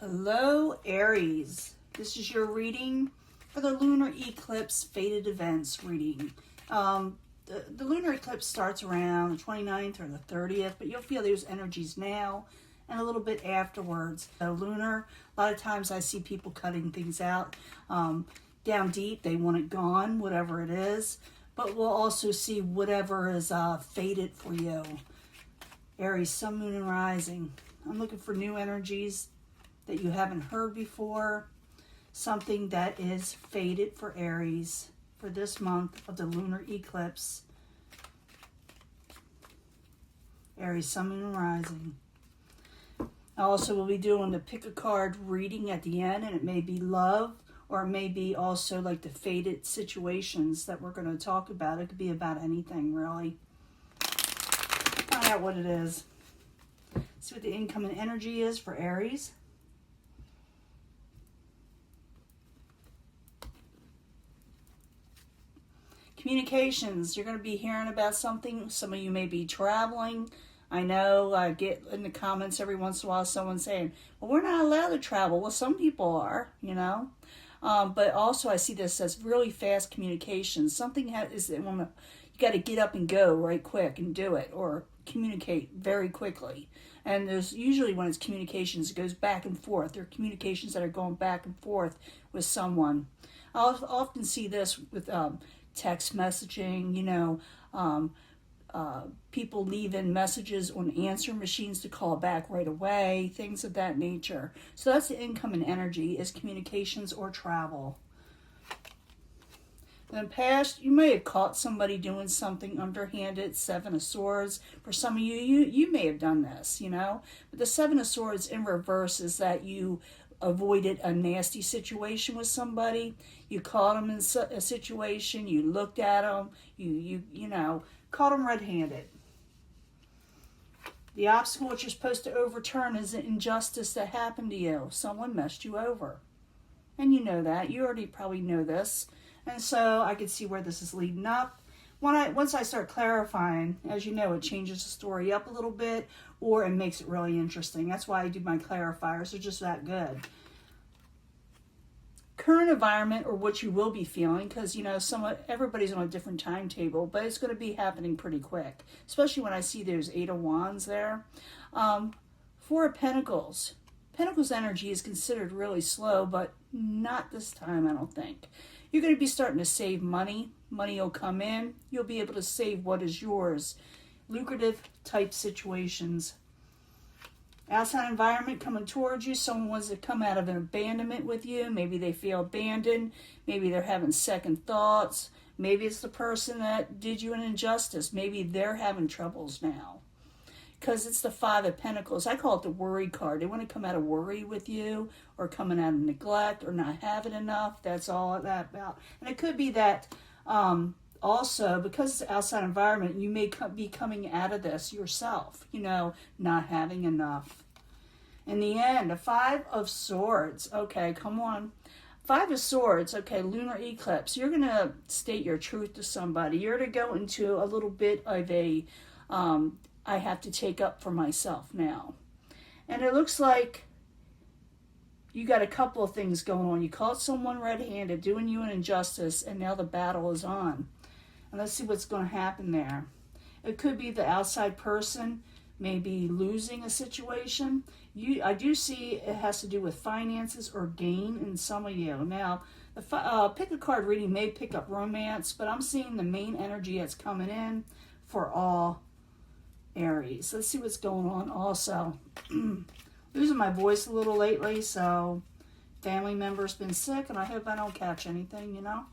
Hello, Aries. This is your reading for the Lunar Eclipse Fated Events reading. The Lunar Eclipse starts around the 29th or the 30th, but you'll feel those energies now and a little bit afterwards. So lunar, a lot of times I see people cutting things out down deep. They want it gone, whatever it is. But we'll also see whatever is fated for you. Aries, Sun, Moon, and Rising. I'm looking for new energies that you haven't heard before. Something that is fated for Aries for this month of the lunar eclipse. Aries, Sun, Moon, and Rising. I also will be doing the pick a card reading at the end, and it may be love, or it may be also like the fated situations that we're going to talk about. It could be about anything, really. Find out what it is. See what the incoming energy is for Aries. Communications, you're going to be hearing about something. Some of you may be traveling. I know I get in the comments every once in a while someone saying, well, we're not allowed to travel. Well, some people are, you know. But also I see this as really fast communications. Something is that you got to get up and go right quick and do it, or communicate very quickly. And there's usually, when it's communications, it goes back and forth. There are communications that are going back and forth with someone. I'll often see this with text messaging, you know, people leaving messages on answer machines to call back right away, things of that nature. So that's the incoming energy, is communications or travel. In the past, you may have caught somebody doing something underhanded, Seven of Swords. For some of you, you may have done this, you know. But the Seven of Swords in reverse is that you avoided a nasty situation with somebody. You caught them in a situation, you looked at them, you know, caught them red-handed. The obstacle that you're supposed to overturn is an injustice that happened to you. Someone messed you over. And you know that. You already probably know this. And so I could see where this is leading up. Once I start clarifying, as you know, it changes the story up a little bit, or it makes it really interesting. That's why I do my clarifiers. They're just that good. Current environment, or what you will be feeling, because, you know, everybody's on a different timetable, but it's going to be happening pretty quick, especially when I see those Eight of Wands there. Four of Pentacles. Pentacles energy is considered really slow, but not this time, I don't think. You're going to be starting to save money. Money will come in. You'll be able to save what is yours. Lucrative type situations. Outside environment coming towards you. Someone wants to come out of an abandonment with you. Maybe they feel abandoned. Maybe they're having second thoughts. Maybe it's the person that did you an injustice. Maybe they're having troubles now. Because it's the Five of Pentacles. I call it the worry card. They want to come out of worry with you, or coming out of neglect, or not having enough. That's all that about. And it could be that also, because it's outside environment, you may be coming out of this yourself, you know, not having enough. In the end, a Five of Swords. Okay, come on. Five of Swords. Okay, lunar eclipse. You're going to state your truth to somebody. You're to go into a little bit of a I have to take up for myself now. And it looks like you got a couple of things going on. You caught someone red-handed doing you an injustice, and now the battle is on. And let's see what's going to happen there. It could be the outside person maybe losing a situation. I do see it has to do with finances or gain in some of you. Now, the pick a card reading may pick up romance, but I'm seeing the main energy that's coming in for all Aries. Let's see what's going on also. Losing my voice a little lately, so family member's been sick, and I hope I don't catch anything, you know.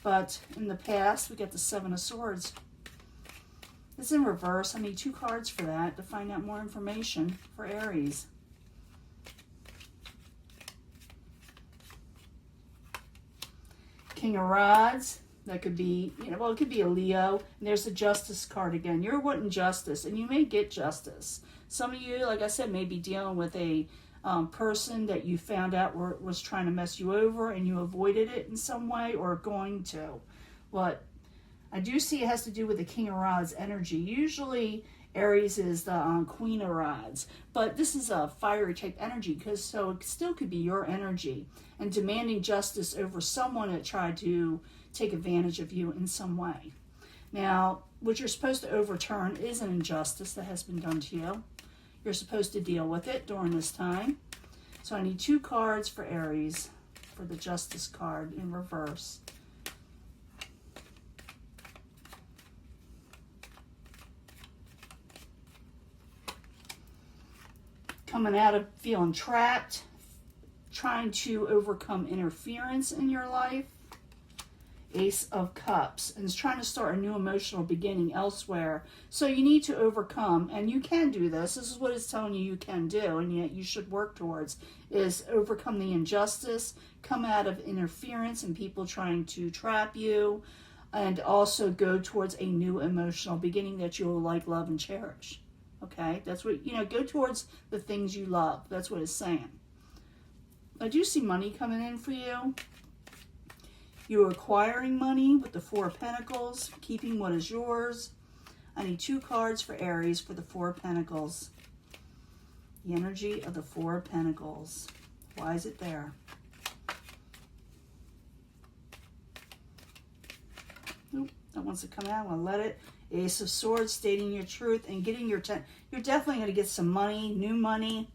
But in the past, we got the Seven of Swords. It's in reverse. I need two cards for that to find out more information for Aries. King of Rods. That could be, you know, well, it could be a Leo. And there's the Justice card again. You're wanting justice, and you may get justice. Some of you, like I said, may be dealing with a person that you found out was trying to mess you over, and you avoided it in some way, or going to. But I do see it has to do with the King of Rods energy. Usually Aries is the Queen of Rods. But this is a fiery type energy, because so it still could be your energy and demanding justice over someone that tried to take advantage of you in some way. Now, what you're supposed to overturn is an injustice that has been done to you. You're supposed to deal with it during this time. So I need 2 cards for Aries for the Justice card in reverse. Coming out of feeling trapped, trying to overcome interference in your life. Ace of Cups, and it's trying to start a new emotional beginning elsewhere. So you need to overcome, and you can do this. This is what it's telling you can do, and yet you should work towards, is overcome the injustice, come out of interference and people trying to trap you, and also go towards a new emotional beginning that you will like, love, and cherish. Okay? That's what, go towards the things you love. That's what it's saying. I do see money coming in for you. You're acquiring money with the 4 of Pentacles, keeping what is yours. I need 2 cards for Aries for the 4 of Pentacles. The energy of the 4 of Pentacles. Why is it there? Nope, that wants to come out. I'll let it. Ace of Swords, stating your truth and getting your... You're definitely going to get some money, new money.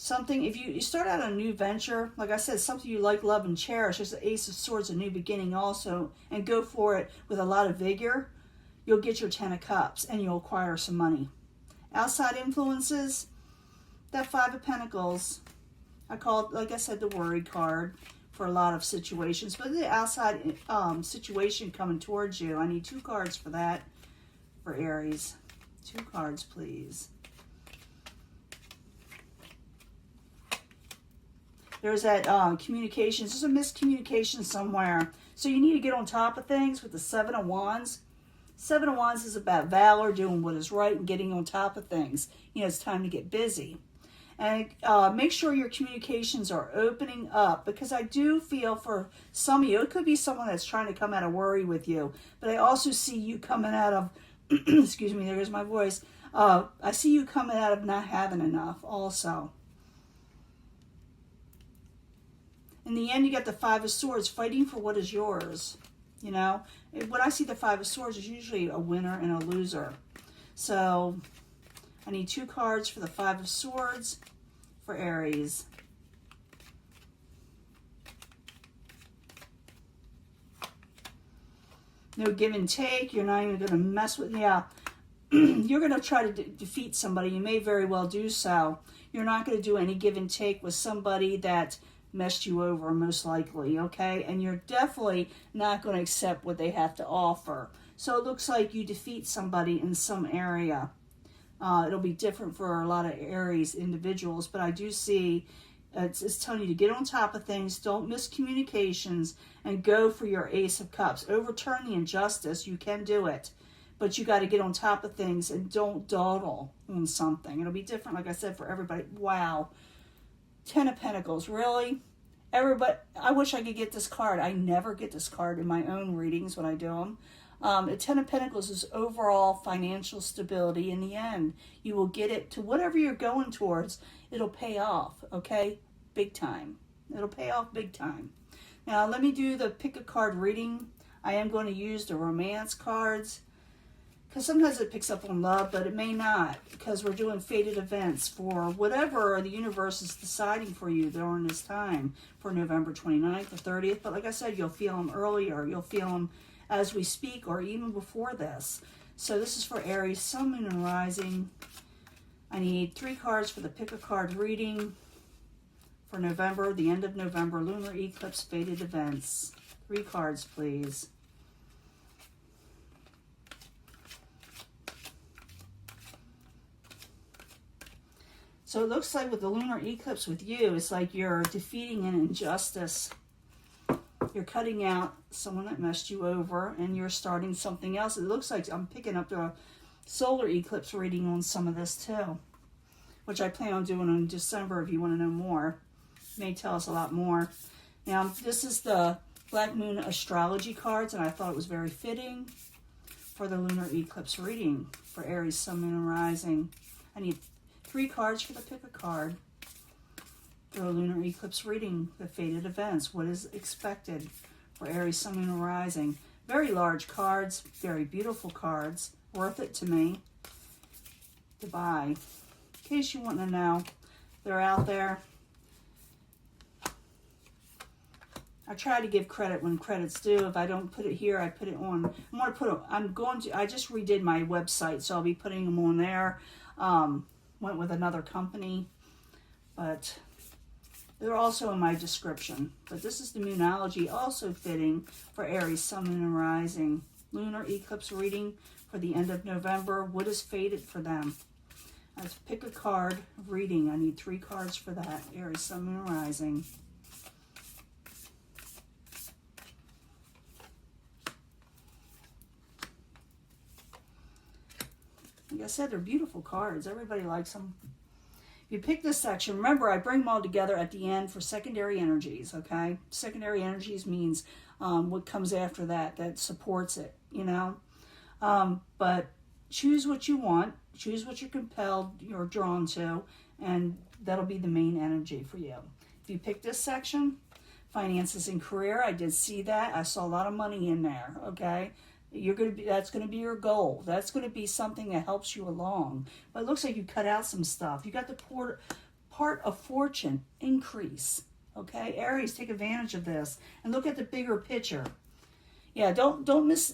Something, if you start out a new venture, like I said, something you like, love, and cherish. There's the Ace of Swords, a new beginning also, and go for it with a lot of vigor. You'll get your 10 of Cups, and you'll acquire some money. Outside influences, that 5 of Pentacles, I call it, like I said, the worry card for a lot of situations. But the outside situation coming towards you, I need 2 cards for that, for Aries. 2 cards, please. There's that communications. There's a miscommunication somewhere. So you need to get on top of things with the 7 of Wands. 7 of Wands is about valor, doing what is right, and getting on top of things. It's time to get busy. And make sure your communications are opening up, because I do feel for some of you, it could be someone that's trying to come out of worry with you. But I also see you coming out of, excuse me, there's my voice. I see you coming out of not having enough also. In the end, you got the 5 of Swords, fighting for what is yours. When I see the 5 of Swords, it's usually a winner and a loser. So I need 2 cards for the 5 of Swords for Aries. No give and take. You're not even going to mess with, you're going to try to defeat somebody. You may very well do so. You're not going to do any give and take with somebody that messed you over, most likely, okay? And you're definitely not going to accept what they have to offer. So it looks like you defeat somebody in some area. It'll be different for a lot of Aries individuals, but I do see it's telling you to get on top of things, don't miss communications, and go for your Ace of Cups. Overturn the injustice. You can do it, but you got to get on top of things and don't dawdle on something. It'll be different, like I said, for everybody. Wow. 10 of Pentacles, really? Everybody, I wish I could get this card. I never get this card in my own readings when I do them. The 10 of Pentacles is overall financial stability. In the end, you will get it to whatever you're going towards. It'll pay off, okay? Big time. It'll pay off big time. Now, let me do the pick a card reading. I am going to use the romance cards, because sometimes it picks up on love, but it may not, because we're doing fated events for whatever the universe is deciding for you during this time for November 29th or 30th. But like I said, you'll feel them earlier. You'll feel them as we speak, or even before this. So this is for Aries, Sun, Moon, and Rising. I need 3 cards for the pick a card reading for November, the end of November, Lunar Eclipse, fated events. 3 cards, please. So it looks like with the lunar eclipse with you, it's like you're defeating an injustice. You're cutting out someone that messed you over, and you're starting something else. It looks like I'm picking up the solar eclipse reading on some of this too, which I plan on doing in December if you want to know more. It may tell us a lot more. Now, this is the Black Moon astrology cards, and I thought it was very fitting for the lunar eclipse reading for Aries, Sun, Moon, and Rising. I need 3 cards for the pick a card for the lunar eclipse reading, the fated events, what is expected for Aries, Sun, Moon, and Rising. Very large cards, very beautiful cards, worth it to me to buy. In case you want to know, they're out there. I try to give credit when credit's due. If I don't put it here, I put it on. I just redid my website, so I'll be putting them on there. Went with another company, but they're also in my description. But this is the Moonology, also fitting for Aries, Sun, Moon, and Rising. Lunar eclipse reading for the end of November. What is fated for them? Let's pick a card reading. I need 3 cards for that. Aries, Sun, Moon, and Rising. Like I said, they're beautiful cards. Everybody likes them. If you pick this section, remember I bring them all together at the end for secondary energies, okay? Secondary energies means what comes after that supports it, you know? But choose what you want. Choose what you're compelled, you're drawn to, and that'll be the main energy for you. If you pick this section, finances and career, I did see that. I saw a lot of money in there, okay? That's going to be your goal. That's going to be something that helps you along. But it looks like you cut out some stuff. You got the part of fortune increase. Okay, Aries, take advantage of this and look at the bigger picture. Yeah, don't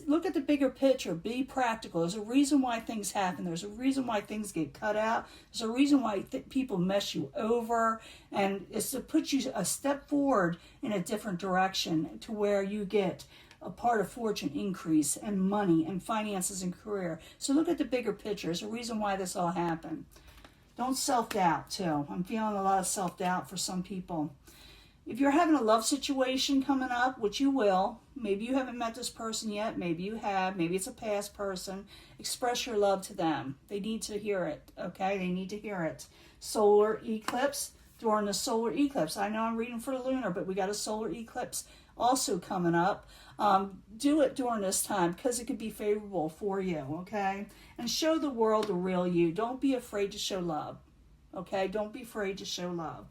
look at the bigger picture. Be practical. There's a reason why things happen. There's a reason why things get cut out. There's a reason why people mess you over, and it's to put you a step forward in a different direction to where you get a part of fortune increase and money and finances and career. So look at the bigger picture. There's a reason why this all happened. Don't self-doubt too. I'm feeling a lot of self-doubt for some people. If you're having a love situation coming up, which you will, maybe you haven't met this person yet, maybe you have, maybe it's a past person, express your love to them. They need to hear it, okay? They need to hear it. Solar eclipse, during the solar eclipse. I know I'm reading for the lunar, but we got a solar eclipse also coming up. Do it during this time because it could be favorable for you, okay? And show the world the real you. Don't be afraid to show love, okay? Don't be afraid to show love.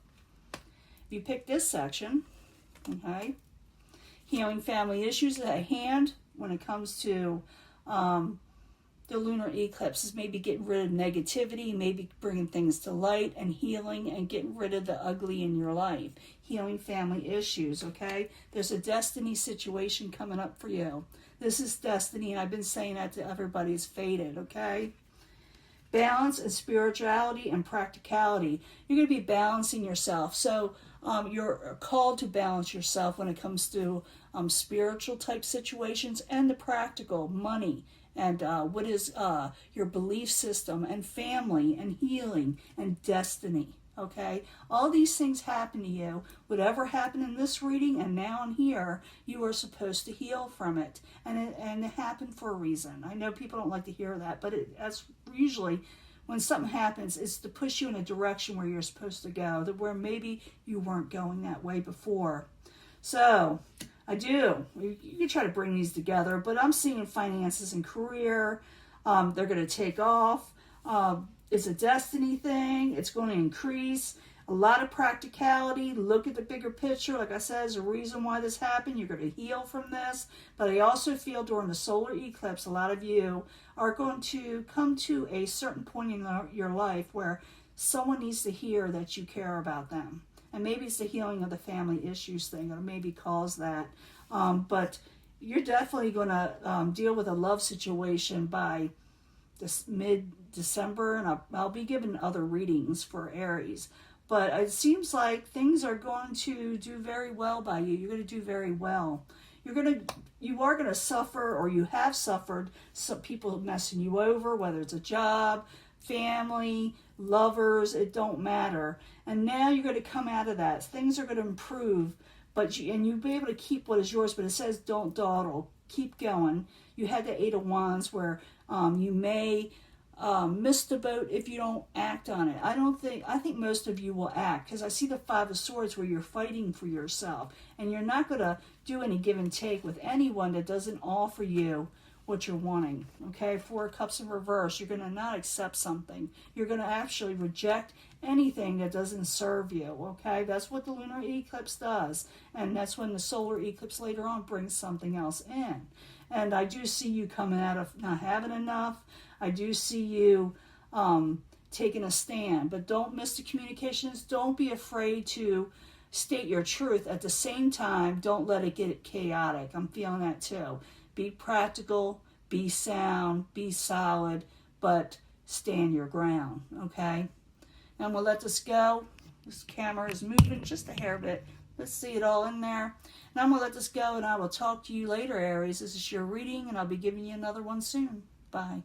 If you pick this section, okay, healing family issues at hand when it comes to the lunar eclipse is maybe getting rid of negativity, maybe bringing things to light and healing and getting rid of the ugly in your life. Healing family issues, okay? There's a destiny situation coming up for you. This is destiny, and I've been saying that to everybody. It's fated, okay? Balance and spirituality and practicality. You're going to be balancing yourself. So you're called to balance yourself when it comes to spiritual type situations and the practical, money, and what is your belief system and family and healing and destiny. Okay, all these things happen to you. Whatever happened in this reading and now and here, you are supposed to heal from it, and it happened for a reason. I know people don't like to hear that, but that's usually when something happens, it's to push you in a direction where you're supposed to go, where maybe you weren't going that way before. So you can try to bring these together, but I'm seeing finances and career. They're going to take off. It's a destiny thing. It's going to increase. A lot of practicality. Look at the bigger picture. Like I said, there's a reason why this happened. You're going to heal from this. But I also feel during the solar eclipse, a lot of you are going to come to a certain point in your life where someone needs to hear that you care about them. And maybe it's the healing of the family issues thing that maybe cause that. But you're definitely going to deal with a love situation by this mid-December, and I'll be giving other readings for Aries. But it seems like things are going to do very well by you. You're going to do very well. You are going to suffer, or you have suffered, some people messing you over, whether it's a job, family, lovers, it don't matter. And now you're going to come out of that. Things are going to improve, and you'll be able to keep what is yours, but it says don't dawdle. Keep going. You had the 8 of Wands where you may miss the boat if you don't act on it. I think most of you will act, because I see the 5 of Swords where you're fighting for yourself, and you're not going to do any give and take with anyone that doesn't offer you what you're wanting. Okay, Four of Cups in reverse, you're going to not accept something. You're going to actually reject anything that doesn't serve you. Okay, that's what the lunar eclipse does, and that's when the solar eclipse later on brings something else in. And I do see you coming out of not having enough. I do see you taking a stand, but don't miss the communications. Don't be afraid to state your truth. At the same time, don't let it get chaotic. I'm feeling that too. Be practical, be sound, be solid, but stand your ground, okay? Now I'm going to let this go. This camera is moving just a hair bit. Let's see it all in there. Now I'm going to let this go, and I will talk to you later, Aries. This is your reading, and I'll be giving you another one soon. Bye.